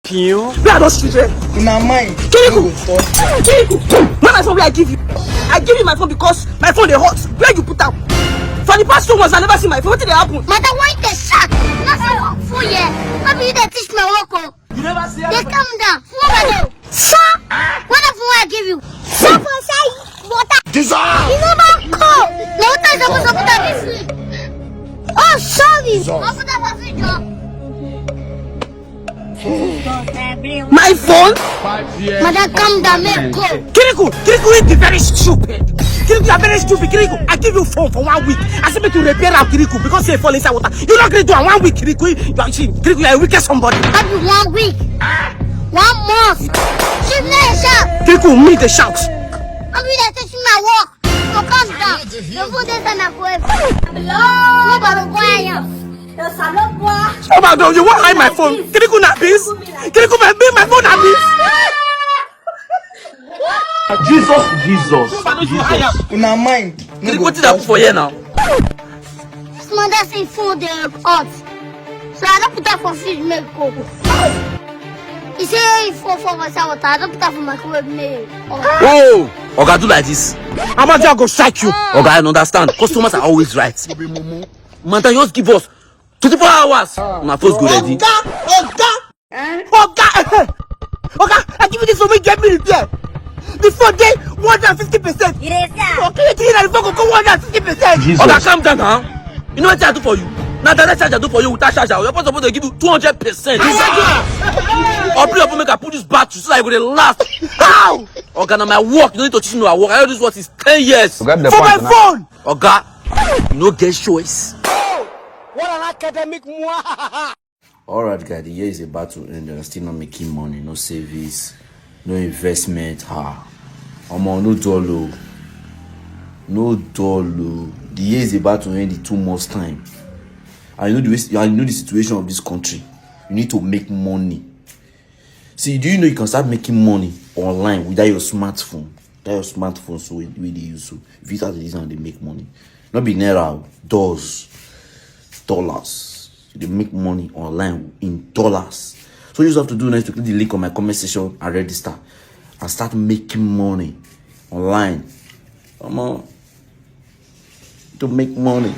Pio? Where are those children? In our mind. Kirikou! When my phone, where I give you? I give you my phone because my phone is hot. Where you put out? For the past 2 months, I never see my phone. What did happen? Mother, why the shot? Nothing for you. Maybe you didn't teach me work. You never see They come down. What sir? What the phone I give you? Sir, for say water. Dissolve! You know about cold. No water is supposed to put that this way. Oh, sorry. I'll put that for free, Joe. my phone? Mother, come down, make go. Kirikou is very stupid. Kirikou, you are very stupid. Kirikou, I give you phone for 1 week. I said me to repair our Kirikou because you fall inside water. You not going to do it 1 week, Kirikou. Kirikou, you are a wicked somebody. That be 1 week. 1 month. She's not a shot. Kirikou, me the shout. I'm really teaching my work. So calm down. The food is an aquarium. No, but why am Oh my God, you want to hide my phone? Kirikou not this. Kirikou, my phone not this. Jesus. In our mind. Kirikou, what did I put for you now? Mother say food they hot. So I don't put that for fish make go. He say for water. I don't put that for microwave make. Oh, Oga, do like this. I'm not going to strike you. Oga, I understand. Customers are always right. Man, just give us 24 hours. My first go ready. Oga, I give you this for me, get me repair. The phone day 150%. Okay, the phone go 150%. Oga, calm down now. You know what I do for you? Now that charge I do for you without charger, you're supposed to give you 200%. Or please make I put this battery so that it will last. How? Oga, now my work, you don't need to teach me my work. I know this work is 10 years. For my phone. Oga, you no get choice. What an academic moi. Alright guys, the year is about to end and I'm still not making money, no savings, no investment, no dollar. No dollar. The year is about to end in 2 months time. I know the situation of this country. You need to make money. See, do you know you can start making money online without your smartphone? Without your smartphone, so the way they use so. If you start this and they make money. Not be naira, dollars. They make money online in dollars. So you just have to do next to click the link on my comment section and register and start making money online. Come on. To make money.